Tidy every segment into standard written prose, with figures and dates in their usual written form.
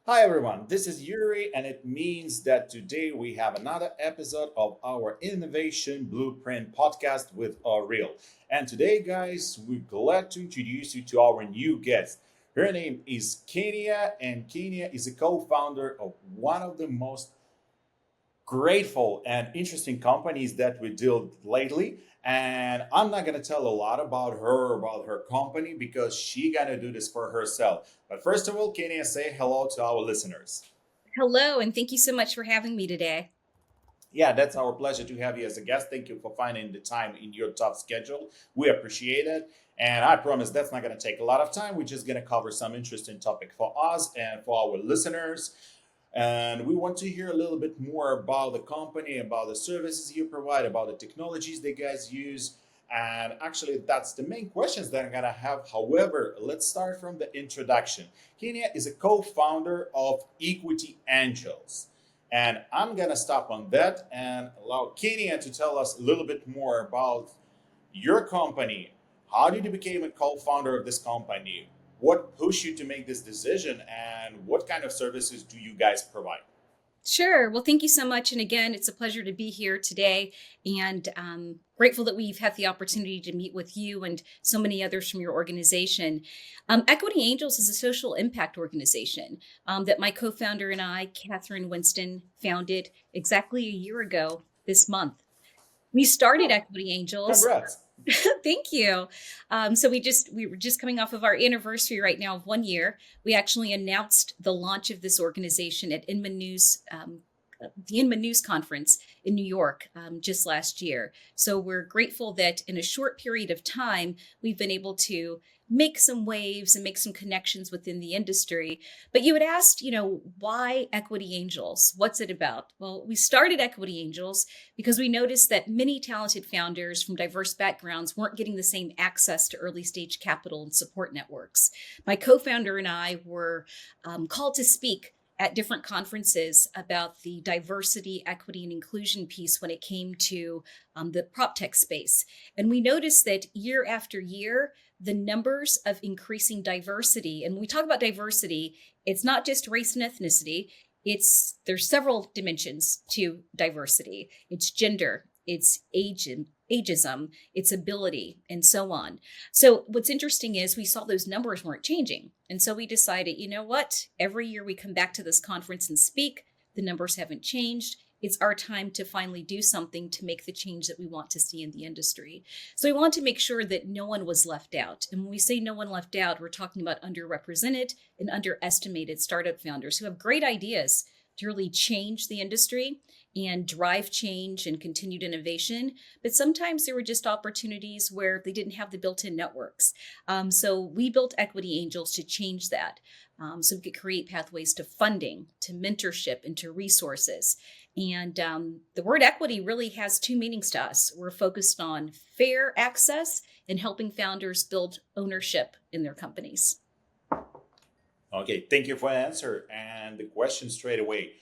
Hi everyone, this is Yuri, and it means that today we have another episode of our Innovation Blueprint podcast with ORIL. And today, guys, we're glad to introduce you to our new guest. Her name is Kenia, and Kenia is a co founder of one of the most grateful and interesting companies that we deal lately. And I'm not going to tell a lot about her company, because she got to do this for herself. But first of all, Kenia, say hello to our listeners. Hello, and thank you so much for having me today. Yeah, that's our pleasure to have you as a guest. Thank you for finding the time in your tough schedule. We appreciate it. And I promise that's not going to take a lot of time. We're just going to cover some interesting topic for us and for our listeners. And we want to hear a little bit more about the company, about the services you provide, about the technologies they guys use. And actually, that's the main questions that I'm going to have. However, let's start from the introduction. Kenia is a co founder of Equity Angels. And I'm going to stop on that and allow Kenia to tell us a little bit more about your company. How did you become a co-founder of this company? What pushed you to make this decision, and what kind of services do you guys provide? Sure. Well, thank you so much. And again, it's a pleasure to be here today and grateful that we've had the opportunity to meet with you and so many others from your organization. Equity Angels is a social impact organization that my co founder and I, Catherine Winston, founded exactly a year ago this month. We started Oh, Equity Angels. congrats. Thank you. We were just coming off of our anniversary right now of 1 year. We actually announced the launch of this organization at the Inman News Conference in New York just last year. So we're grateful that in a short period of time, we've been able to make some waves and make some connections within the industry. But you had asked, why Equity Angels? What's it about? Well, we started Equity Angels because we noticed that many talented founders from diverse backgrounds weren't getting the same access to early stage capital and support networks. My co founder and I were called to speak at different conferences about the diversity, equity, and inclusion piece when it came to the PropTech space. And we noticed that year after year, the numbers of increasing diversity, and when we talk about diversity, it's not just race and ethnicity, there's several dimensions to diversity. It's gender, it's age and ageism, its ability, and so on. So what's interesting is we saw those numbers weren't changing. And so we decided, you know what? Every year we come back to this conference and speak, the numbers haven't changed. It's our time to finally do something to make the change that we want to see in the industry. So we want to make sure that no one was left out. And when we say no one left out, we're talking about underrepresented and underestimated startup founders who have great ideas to really change the industry and drive change and continued innovation. But sometimes there were just opportunities where they didn't have the built in networks. So we built Equity Angels to change that. So we could create pathways to funding, to mentorship, and to resources. And the word equity really has two meanings to us. We're focused on fair access and helping founders build ownership in their companies. Okay, thank you for the answer. And the question straight away.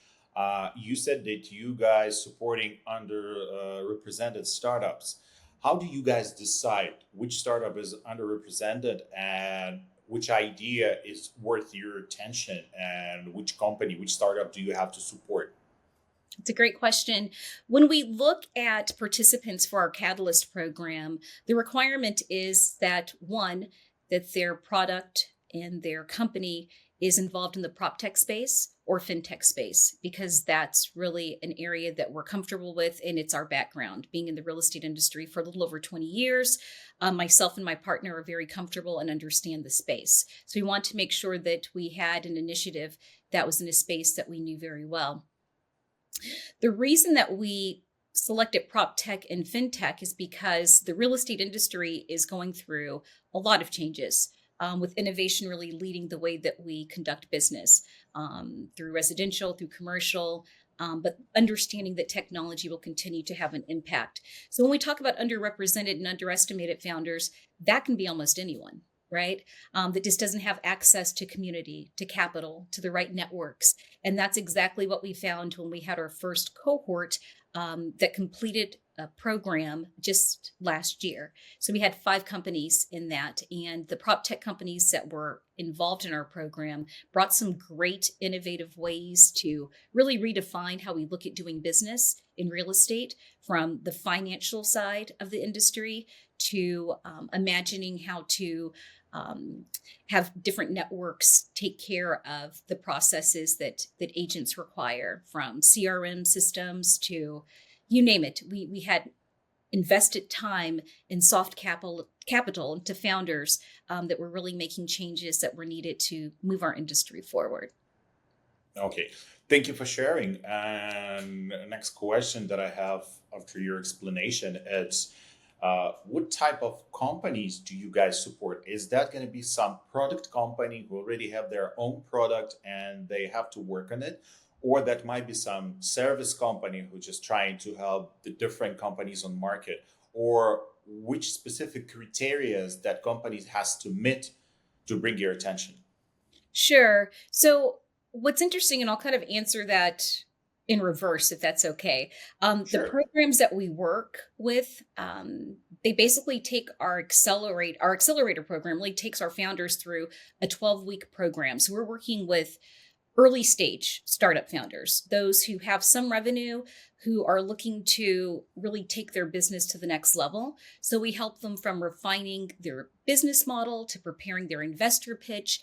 You said that you guys supporting underrepresented startups. How do you guys decide which startup is underrepresented and which idea is worth your attention, and which company, which startup do you have to support? It's a great question. When we look at participants for our Catalyst program, the requirement is that one, that their product and their company is involved in the prop tech space or fintech space, because that's really an area that we're comfortable with and it's our background. Being in the real estate industry for a little over 20 years, myself and my partner are very comfortable and understand the space. So we want to make sure that we had an initiative that was in a space that we knew very well. The reason that we selected prop tech and fintech is because the real estate industry is going through a lot of changes, with innovation really leading the way that we conduct business, through residential, through commercial, but understanding that technology will continue to have an impact. So when we talk about underrepresented and underestimated founders, that can be almost anyone. Right? That just doesn't have access to community, to capital, to the right networks. And that's exactly what we found when we had our first cohort that completed a program just last year. So we had 5 companies in that, and the PropTech companies that were involved in our program brought some great innovative ways to really redefine how we look at doing business in real estate, from the financial side of the industry to imagining how to have different networks take care of the processes that agents require, from CRM systems to you name it. We had invested time in soft capital to founders that were really making changes that were needed to move our industry forward. Okay, thank you for sharing. And next question that I have after your explanation is, what type of companies do you guys support? Is that going to be some product company who already have their own product and they have to work on it? Or that might be some service company who just trying to help the different companies on market? Or which specific criteria that companies has to meet to bring your attention? Sure. So what's interesting, and I'll kind of answer that in reverse, if that's okay. The Sure. programs that we work with, they basically take our accelerator program really takes our founders through a 12-week program. So we're working with early stage startup founders, those who have some revenue, who are looking to really take their business to the next level. So we help them from refining their business model to preparing their investor pitch.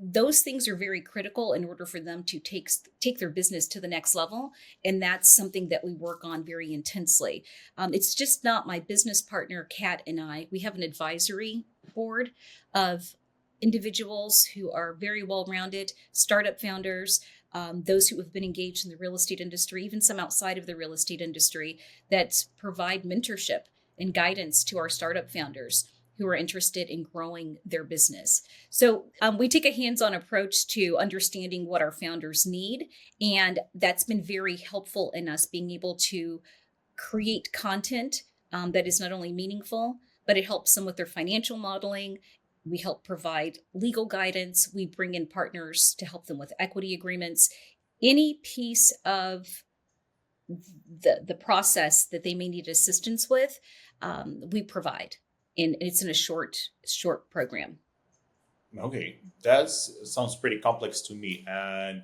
Those things are very critical in order for them to take their business to the next level. And that's something that we work on very intensely. It's just not my business partner, Kat, and I. We have an advisory board of individuals who are very well-rounded startup founders, those who have been engaged in the real estate industry, even some outside of the real estate industry, that provide mentorship and guidance to our startup founders who are interested in growing their business. So we take a hands-on approach to understanding what our founders need, and that's been very helpful in us being able to create content that is not only meaningful, but it helps them with their financial modeling. We help provide legal guidance. We bring in partners to help them with equity agreements. Any piece of the process that they may need assistance with, we provide. And it's in a short program. Okay, that sounds pretty complex to me. And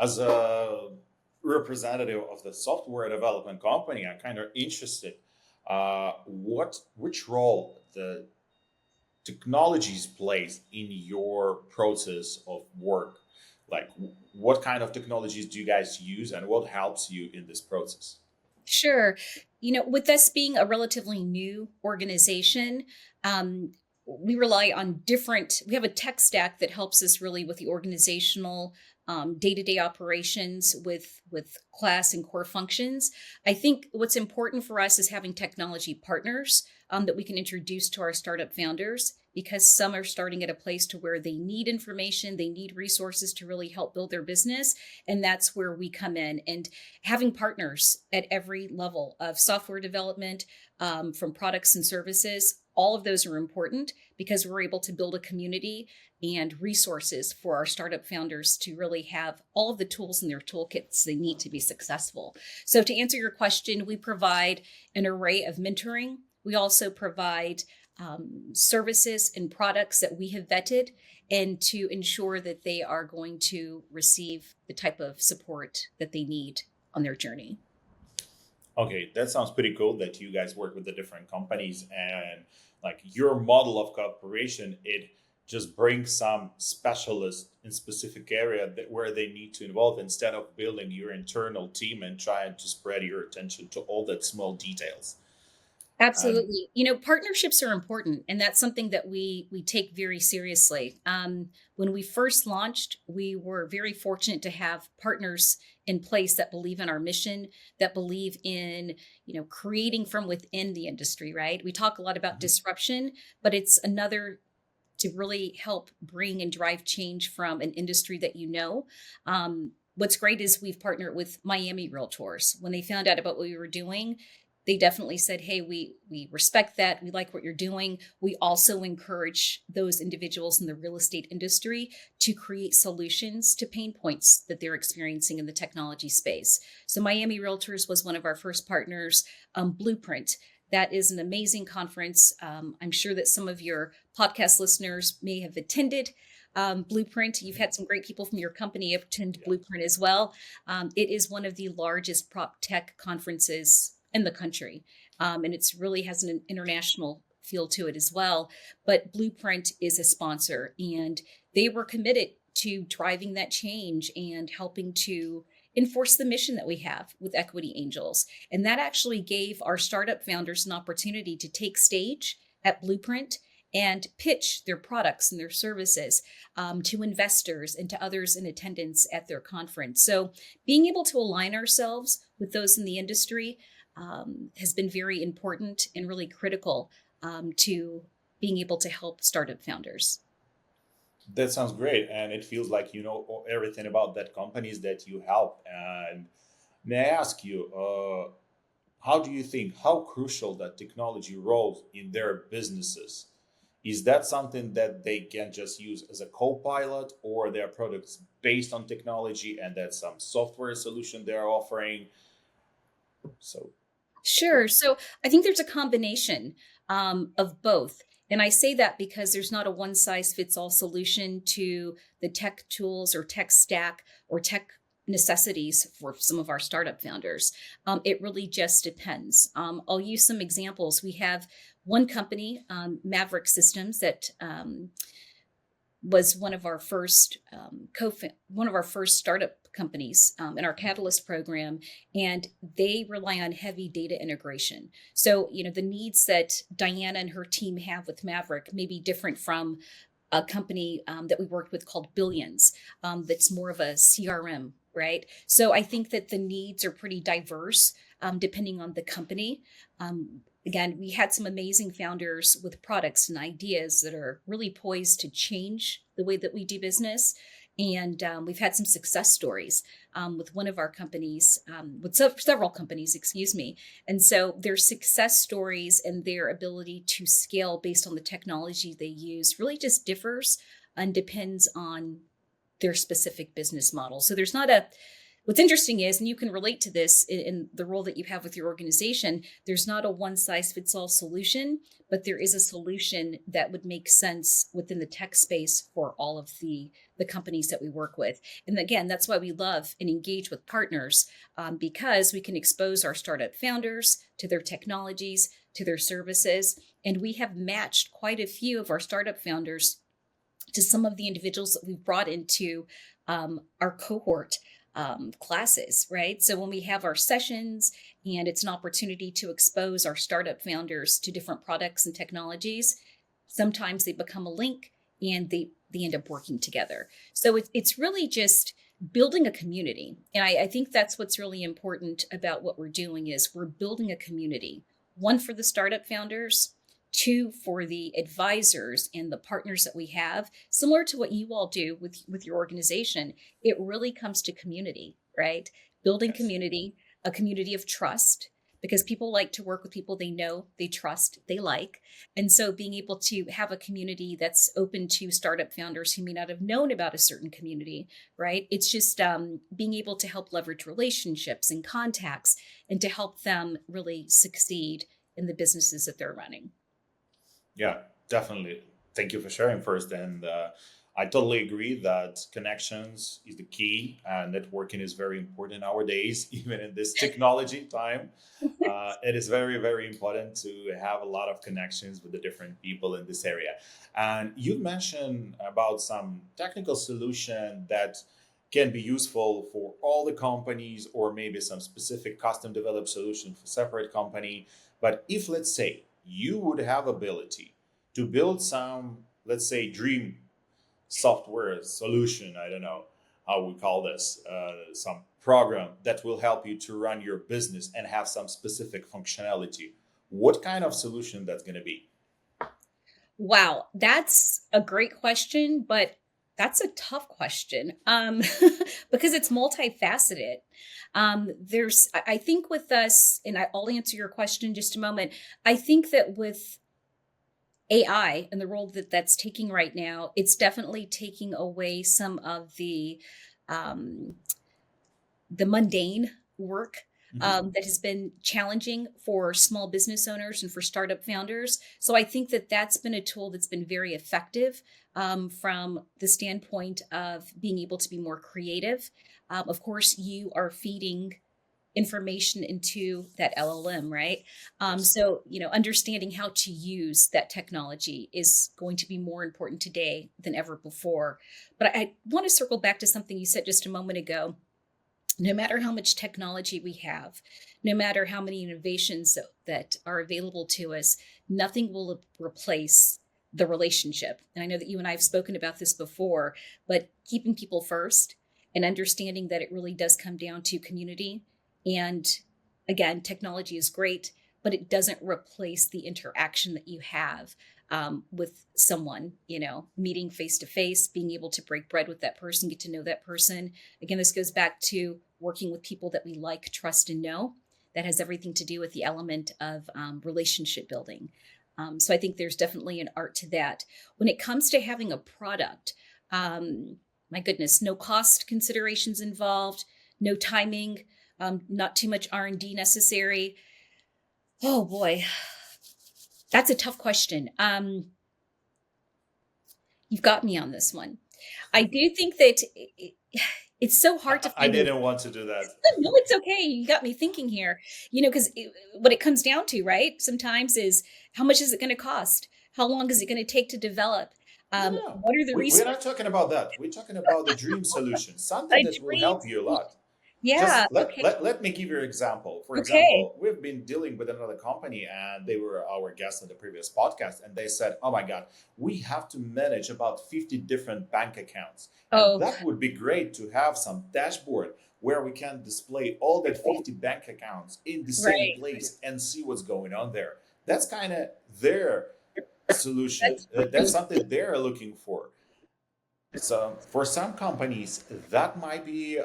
as a representative of the software development company, I'm kind of interested. Which role the technologies plays in your process of work? Like, what kind of technologies do you guys use, and what helps you in this process? Sure. With us being a relatively new organization, we rely on we have a tech stack that helps us really with the organizational day-to-day operations with class and core functions. I think what's important for us is having technology partners that we can introduce to our startup founders, because some are starting at a place to where they need information, they need resources to really help build their business. And that's where we come in. And having partners at every level of software development, from products and services, all of those are important because we're able to build a community and resources for our startup founders to really have all of the tools in their toolkits they need to be successful. So to answer your question, we provide an array of mentoring. We also provide services and products that we have vetted, and to ensure that they are going to receive the type of support that they need on their journey. Okay, that sounds pretty cool that you guys work with the different companies, and like your model of cooperation, it just brings some specialists in specific area where they need to involve, instead of building your internal team and trying to spread your attention to all that small details. And Absolutely. Partnerships are important, and that's something that we take very seriously. When we first launched, we were very fortunate to have partners in place that believe in our mission, that believe in, creating from within the industry, right? We talk a lot about Mhm. disruption, but it's another to really help bring and drive change from an industry that What's great is we've partnered with Miami Realtors. When they found out about what we were doing, they definitely said, hey, we respect that. We like what you're doing. We also encourage those individuals in the real estate industry to create solutions to pain points that they're experiencing in the technology space. So Miami Realtors was one of our first partners. Blueprint. That is an amazing conference. I'm sure that some of your podcast listeners may have attended Blueprint. You've had some great people from your company attend Blueprint as well. It is one of the largest prop tech conferences in the country. And it's really has an international feel to it as well. But Blueprint is a sponsor, and they were committed to driving that change and helping to enforce the mission that we have with Equity Angels. And that actually gave our startup founders an opportunity to take stage at Blueprint and pitch their products and their services to investors and to others in attendance at their conference. So being able to align ourselves with those in the industry has been very important and really critical to being able to help startup founders. That sounds great, and it feels like you know everything about that companies that you help. And may I ask you, how do you think how crucial that technology roles in their businesses? Is that something that they can just use as a co-pilot, or their products based on technology, and that's some software solution they're offering? So, Sure. So I think there's a combination of both. And I say that because there's not a one size fits all solution to the tech tools or tech stack or tech necessities for some of our startup founders. It really just depends. I'll use some examples. We have one company, Maverick Systems, that was one of our first one of our first startup companies in our Catalyst program, and they rely on heavy data integration. So, you know, the needs that Diana and her team have with Maverick may be different from a company that we worked with called Billions, that's more of a CRM, right? So I think that the needs are pretty diverse depending on the company. Again, we had some amazing founders with products and ideas that are really poised to change the way that we do business. And we've had some success stories with one of our companies, with several companies, excuse me. And so their success stories and their ability to scale based on the technology they use really just differs and depends on their specific business model. So there's not a What's interesting is, and you can relate to this in the role that you have with your organization, there's not a one size fits all solution, but there is a solution that would make sense within the tech space for all of the companies that we work with. And again, that's why we love and engage with partners, because we can expose our startup founders to their technologies, to their services. And we have matched quite a few of our startup founders to some of the individuals that we've brought into our cohort classes, right? So when we have our sessions and it's an opportunity to expose our startup founders to different products and technologies, sometimes they become a link and they end up working together. So it's really just building a community. And I think that's what's really important about what we're doing is we're building a community, one for the startup founders, two for the advisors and the partners that we have, similar to what you all do with your organization. It really comes to community, right? Building community, a community of trust, because people like to work with people they know, they trust, they like. And so being able to have a community that's open to startup founders who may not have known about a certain community, right? It's just being able to help leverage relationships and contacts and to help them really succeed in the businesses that they're running. Yeah, definitely. Thank you for sharing first. And I totally agree that connections is the key, and networking is very important nowadays, even in this technology time. It is very, very important to have a lot of connections with the different people in this area. And you mentioned about some technical solution that can be useful for all the companies, or maybe some specific custom developed solution for separate company. But if, let's say, you would have ability to build some, let's say, dream software solution, I don't know how we call this, some program that will help you to run your business and have some specific functionality, what kind of solution that's going to be? Wow, that's a great question, but That's a tough question, because it's multifaceted. I think with us, and I'll answer your question in just a moment. I think that with AI and the role that that's taking right now, it's definitely taking away some of um, the mundane work Mhm. that has been challenging for small business owners and for startup founders. So I think that that's been a tool that's been very effective from the standpoint of being able to be more creative. Of course, you are feeding information into that LLM, right? Yes. So, understanding how to use that technology is going to be more important today than ever before. But I want to circle back to something you said just a moment ago. No matter how much technology we have, no matter how many innovations that are available to us, nothing will replace the relationship. And I know that you and I have spoken about this before, but keeping people first and understanding that it really does come down to community. And again, technology is great, but it doesn't replace the interaction that you have with someone, meeting face to face, being able to break bread with that person, get to know that person. Again, this goes back to working with people that we like, trust, and know. That has everything to do with the element of relationship building. So I think there's definitely an art to that. When it comes to having a product, my goodness, no cost considerations involved, no timing, not too much R&D necessary. Oh boy, that's a tough question. You've got me on this one. I do think that it's so hard to I find didn't want to do that. no, it's okay. You got me thinking here, because what it comes down to, right? Sometimes is how much is it going to cost? How long is it going to take to develop? No, no, no. What are the We're not resources? talking about that. We're talking about the dream solution, something A that will dream help you a solution. lot. Yeah. Just let, Okay. let, let me give you an example. For Okay. example, we've been dealing with another company and they were our guests on the previous podcast. And they said, oh my God, we have to manage about 50 different bank accounts. And Oh, that would be great to have some dashboard where we can display all that 50 bank accounts in the same right. place and see what's going on there. That's kind of their solution. That's That's something they're looking for. So for some companies, that might be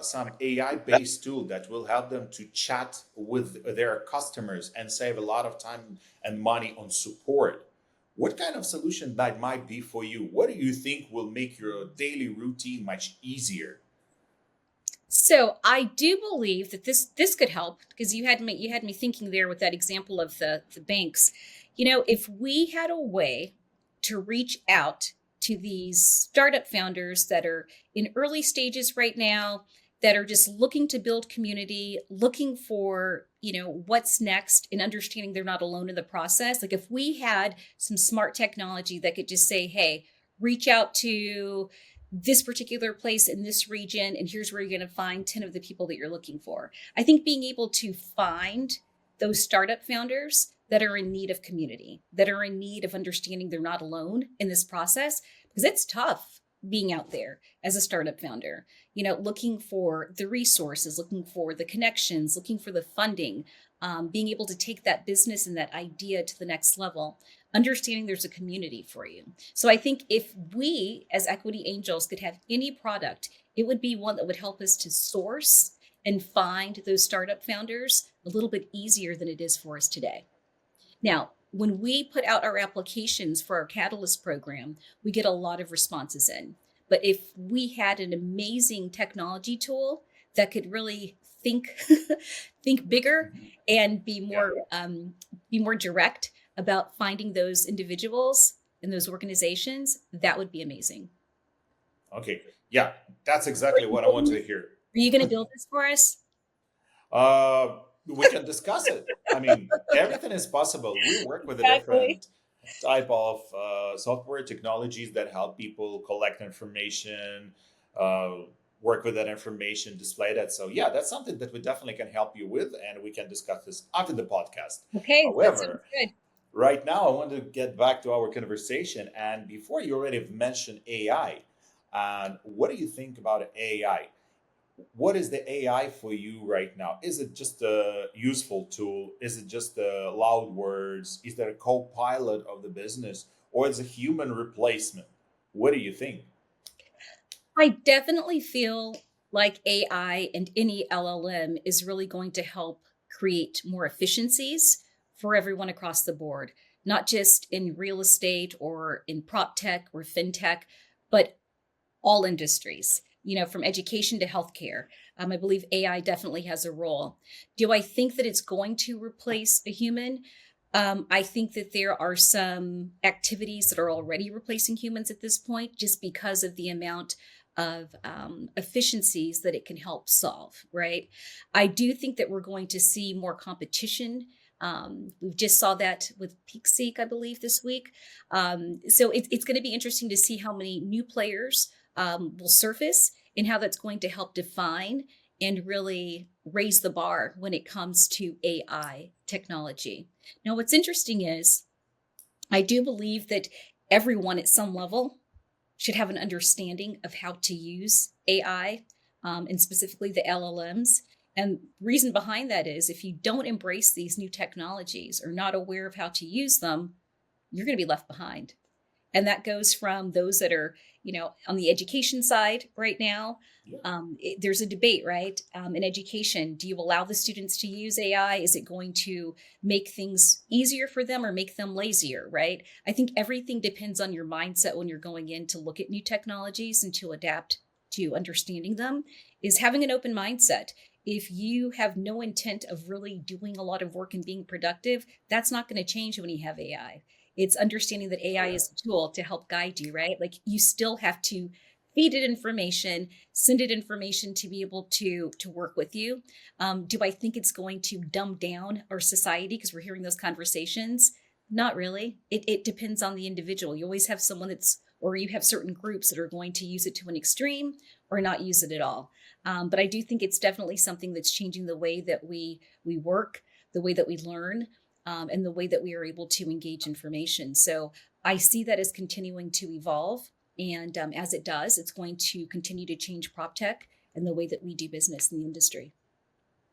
some AI-based tool that will help them to chat with their customers and save a lot of time and money on support. What kind of solution that might be for you? What do you think will make your daily routine much easier? So I do believe that this could help because you had me thinking there with that example of the banks. If we had a way to reach out to these startup founders that are in early stages right now, that are just looking to build community, looking for, what's next and understanding they're not alone in the process. Like if we had some smart technology that could just say, hey, reach out to this particular place in this region, and here's where you're going to find 10 of the people that you're looking for. I think being able to find those startup founders that are in need of community, that are in need of understanding they're not alone in this process, because it's tough being out there as a startup founder, looking for the resources, looking for the connections, looking for the funding, being able to take that business and that idea to the next level, understanding there's a community for you. So I think if we as equity angels could have any product, it would be one that would help us to source and find those startup founders a little bit easier than it is for us today. Now, when we put out our applications for our Catalyst program, we get a lot of responses in. But if we had an amazing technology tool that could really think think bigger Mhm. and Yeah. be more direct about finding those individuals and those organizations, that would be amazing. Okay. Yeah. That's Are exactly you what I want building to this? hear. Are you going to build this for us? We can discuss it. I mean, everything is possible. We work with a Exactly. different type of software technologies that help people collect information, uh, work with that information, display that. So, yeah, that's something that we definitely can help you with, and we can discuss this after the podcast. Okay, that sounds However, good. right now, I want to get back to our conversation. And before you already mentioned AI, and what do you think about AI? What is the AI for you right now? Is it just a useful tool? Is it just loud words? Is there a co-pilot of the business, or is it a human replacement? What do you think? I definitely feel like AI and any LLM is really going to help create more efficiencies for everyone across the board, not just in real estate or in prop tech or fintech, but all industries, from education to healthcare. I believe AI definitely has a role. Do I think that it's going to replace a human? I think that there are some activities that are already replacing humans at this point, just because of the amount of efficiencies that it can help solve, right? I do think that we're going to see more competition. We just saw that with PeakSeek, I believe, this week. So it's going to be interesting to see how many new players will surface and how that's going to help define and really raise the bar when it comes to AI technology. Now, what's interesting is I do believe that everyone at some level should have an understanding of how to use AI, and specifically the LLMs. And reason behind that is if you don't embrace these new technologies or not aware of how to use them, you're going to be left behind. And that goes from those that are, on the education side right now. Yeah. There's a debate, right? In education, do you allow the students to use AI? Is it going to make things easier for them or make them lazier, right? I think everything depends on your mindset when you're going in to look at new technologies and to adapt to understanding them, is having an open mindset. If you have no intent of really doing a lot of work and being productive, that's not going to change when you have AI. It's understanding that Oh AI yeah. is a tool to help guide you, right? Like you still have to feed it information, send it information to be able to work with you. Do I think it's going to dumb down our society because we're hearing those conversations? Not really. It depends on the individual. You always have someone that's, or you have certain groups that are going to use it to an extreme or not use it at all. But I do think it's definitely something that's changing the way that we work, the way that we learn, and the way that we are able to engage information. So I see that as continuing to evolve. And as it does, it's going to continue to change prop tech and the way that we do business in the industry.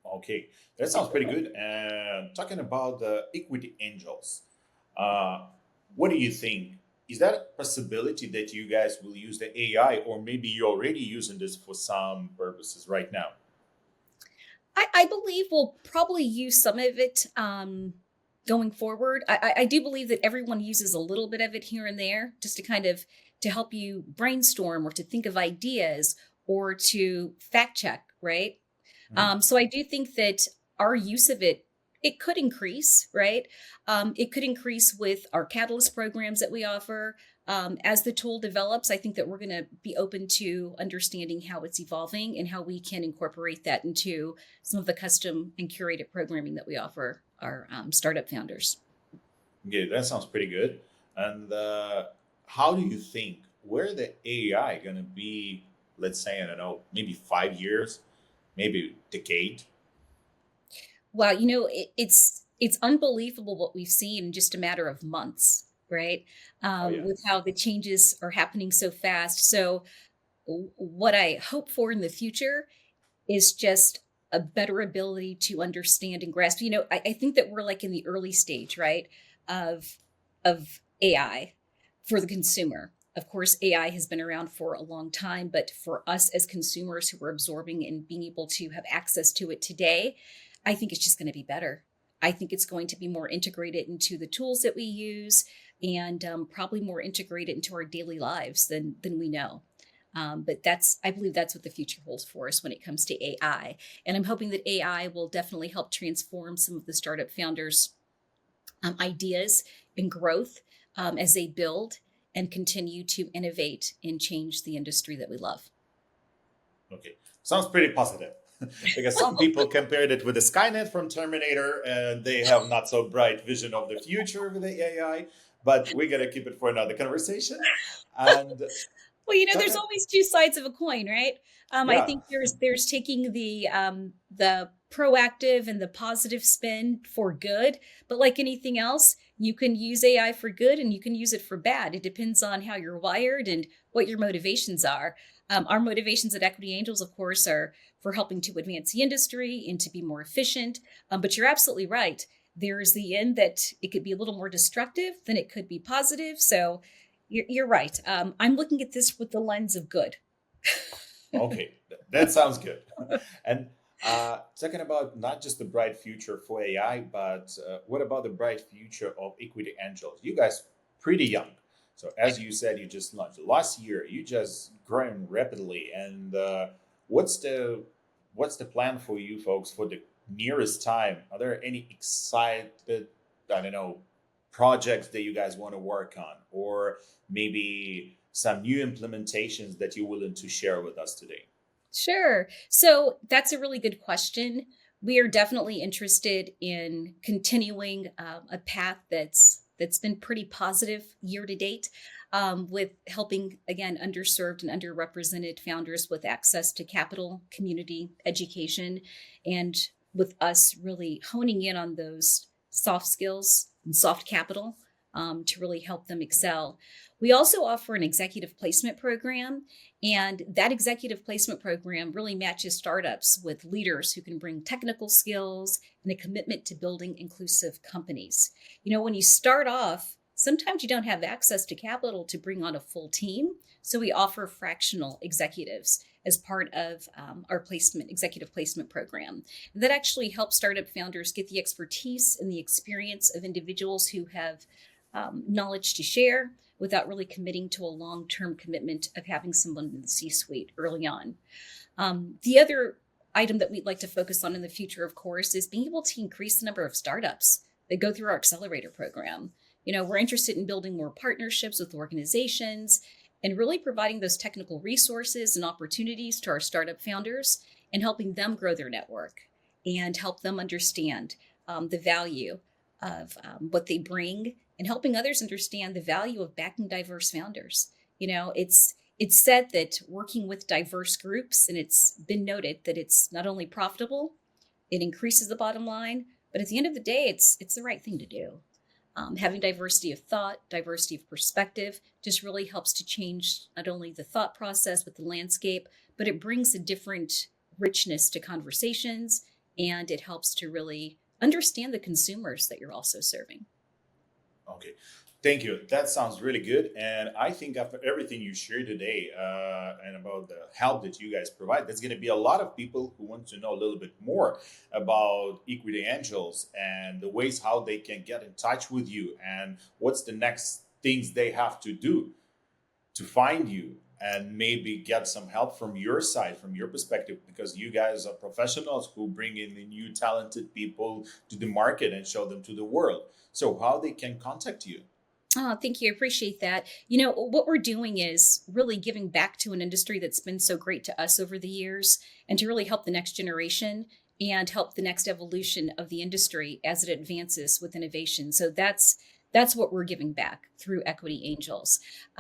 Okay, that sounds pretty good. And talking about the equity angels, uh, what do you think? Is that a possibility that you guys will use the AI, or maybe you're already using this for some purposes right now? I believe we'll probably use some of it going forward. I do believe that everyone uses a little bit of it here and there just to kind of to help you brainstorm or to think of ideas or to fact check, right? Mhm. So I do think that our use of it, it could increase, right? It could increase with our catalyst programs that we offer. As the tool develops, I think that we're going to be open to understanding how it's evolving and how we can incorporate that into some of the custom and curated programming that we offer our startup founders. Okay, that sounds pretty good. And how do you think where the AI gonna be? Let's say I don't know, maybe 5 years, maybe decade. Wow, it's unbelievable what we've seen in just a matter of months, right? Oh yeah. With how the changes are happening so fast. So what I hope for in the future is just a better ability to understand and grasp. I think that we're like in the early stage, right, of of AI for the consumer. Of course, AI has been around for a long time, but for us as consumers who are absorbing and being able to have access to it today, I think it's just going to be better. I think it's going to be more integrated into the tools that we use and probably more integrated into our daily lives than we know. But I believe that's what the future holds for us when it comes to AI. And I'm hoping that AI will definitely help transform some of the startup founders' ideas and growth as they build and continue to innovate and change the industry that we love. Okay, sounds pretty positive. Because some people compared it with the Skynet from Terminator, and they have not so bright vision of the future with the AI. But we're gonna keep it for another conversation. And Well, there's talking, always two sides of a coin, right? I yeah, think there's taking the proactive and the positive spin for good, but like anything else, you can use AI for good and you can use it for bad. It depends on how you're wired and what your motivations are. Our motivations at Equity Angels, of course, are for helping to advance the industry and to be more efficient. But you're absolutely right. There's the end that it could be a little more destructive than it could be positive. So you're right. I'm looking at this with the lens of good. Okay, that sounds good. And talking about not just the bright future for AI, but what about the bright future of equity angels? You guys pretty young. So as you said, you just launched last year. You just growing rapidly. And what's the what's the plan for you folks for the nearest time? Are there any excited, I don't know, projects that you guys want to work on, or maybe some new implementations that you're willing to share with us today? Sure. So that's a really good question. We are definitely interested in continuing a path that's been pretty positive year to date, with helping again underserved and underrepresented founders with access to capital, community, education, and with us really honing in on those soft skills and soft capital, to really help them excel. We also offer an executive placement program, and that executive placement program really matches startups with leaders who can bring technical skills and a commitment to building inclusive companies. When you start off, sometimes you don't have access to capital to bring on a full team. So we offer fractional executives as part of our executive placement program. And that actually helps startup founders get the expertise and the experience of individuals who have knowledge to share without really committing to a long-term commitment of having someone in the C-suite early on. The other item that we'd like to focus on in the future, of course, is being able to increase the number of startups that go through our accelerator program. We're interested in building more partnerships with organizations and really providing those technical resources and opportunities to our startup founders and helping them grow their network and help them understand the value of what they bring and helping others understand the value of backing diverse founders. It's said that working with diverse groups, and it's been noted that it's not only profitable, it increases the bottom line, but at the end of the day, it's the right thing to do. Having diversity of thought, diversity of perspective just really helps to change not only the thought process, but the landscape, but it brings a different richness to conversations, and it helps to really understand the consumers that you're also serving. Okay. Thank you. That sounds really good. And I think after everything you shared today and about the help that you guys provide, there's going to be a lot of people who want to know a little bit more about Equity Angels and the ways how they can get in touch with you and what's the next things they have to do to find you and maybe get some help from your side, from your perspective, because you guys are professionals who bring in the new talented people to the market and show them to the world. So how they can contact you? Oh, thank you. I appreciate that. What we're doing is really giving back to an industry that's been so great to us over the years and to really help the next generation and help the next evolution of the industry as it advances with innovation. So that's what we're giving back through Equity Angels.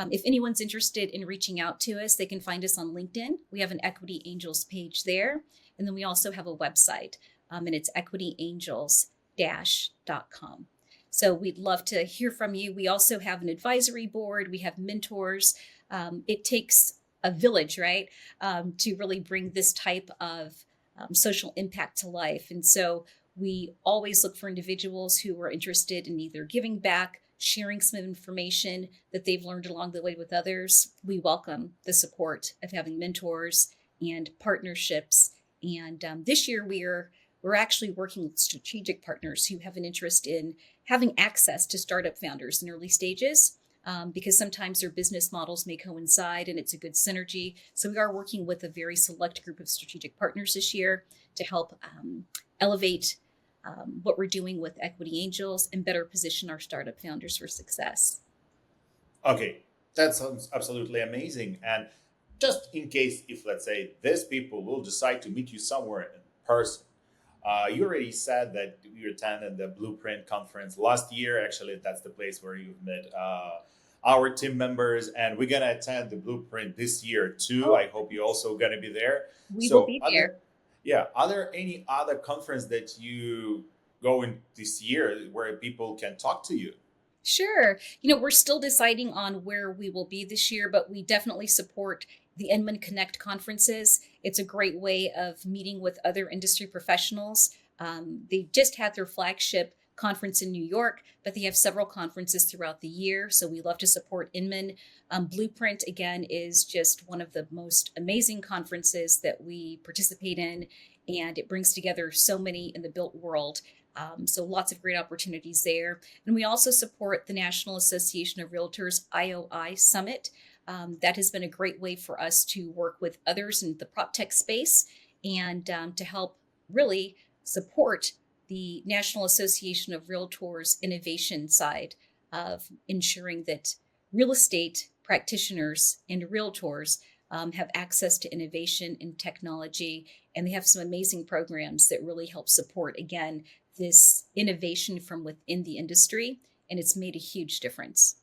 If anyone's interested in reaching out to us, they can find us on LinkedIn. We have an Equity Angels page there. And then we also have a website, and it's equityangels-.com. So we'd love to hear from you. We also have an advisory board. We have mentors. It takes a village, right, to really bring this type of social impact to life. And so we always look for individuals who are interested in either giving back, sharing some information that they've learned along the way with others. We welcome the support of having mentors and partnerships. And this year we're actually working with strategic partners who have an interest in having access to startup founders in early stages, because sometimes their business models may coincide and it's a good synergy. So we are working with a very select group of strategic partners this year to help elevate what we're doing with Equity Angels and better position our startup founders for success. Okay, that sounds absolutely amazing. And just in case, if let's say these people will decide to meet you somewhere in person, you already said that you attended the Blueprint conference last year. Actually, that's the place where you've met our team members, and we're gonna attend the Blueprint this year too. Oh, I hope you're also gonna be there. we will So, be there. are there any other conference that you go in this year where people can talk to you? Sure. We're still deciding on where we will be this year, but we definitely support the Inman Connect conferences. It's a great way of meeting with other industry professionals. They just had their flagship conference in New York, but they have several conferences throughout the year. So we love to support Inman. Blueprint, again, is just one of the most amazing conferences that we participate in, and it brings together so many in the built world. So lots of great opportunities there. And we also support the National Association of Realtors IOI Summit. That has been a great way for us to work with others in the PropTech space and to help really support the National Association of Realtors innovation side of ensuring that real estate practitioners and realtors have access to innovation and technology. And they have some amazing programs that really help support, again, this innovation from within the industry. And it's made a huge difference.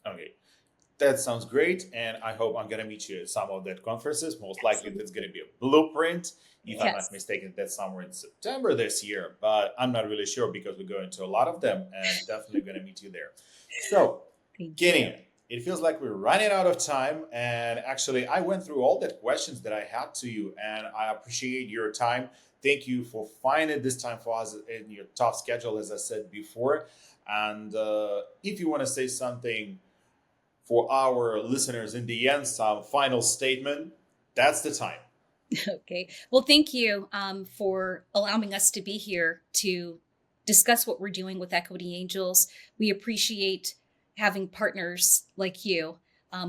Okay. That sounds great, and I hope I'm going to meet you at some of that conferences. Most likely, there's going to be a blueprint. If I'm not mistaken, that's somewhere in September this year, but I'm not really sure because we're going to a lot of them, and definitely going to meet you there. So, Kenny, it feels like we're running out of time, and actually, I went through all the questions that I had to you, and I appreciate your time. Thank you for finding this time for us in your tough schedule, as I said before. And if you want to say something for our listeners in the end, some final statement, that's the time. Okay. Well, thank you for allowing us to be here to discuss what we're doing with Equity Angels. We appreciate having partners like you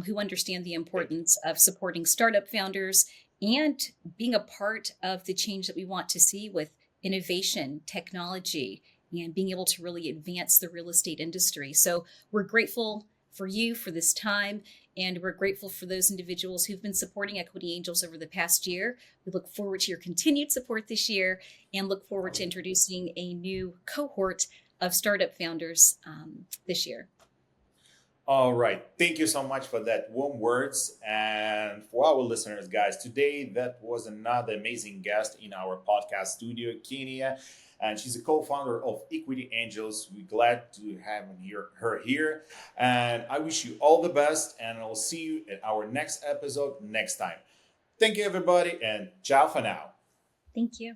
who understand the importance of supporting startup founders and being a part of the change that we want to see with innovation, technology, and being able to really advance the real estate industry. So we're grateful for you for this time. And we're grateful for those individuals who've been supporting Equity Angels over the past year. We look forward to your continued support this year and look forward to introducing a new cohort of startup founders this year. All right. Thank you so much for that warm words. And for our listeners, guys, today that was another amazing guest in our podcast studio, Kenia. And she's a co-founder of Equity Angels. We're glad to have her here. And I wish you all the best. And I'll see you at our next episode next time. Thank you, everybody. And ciao for now. Thank you.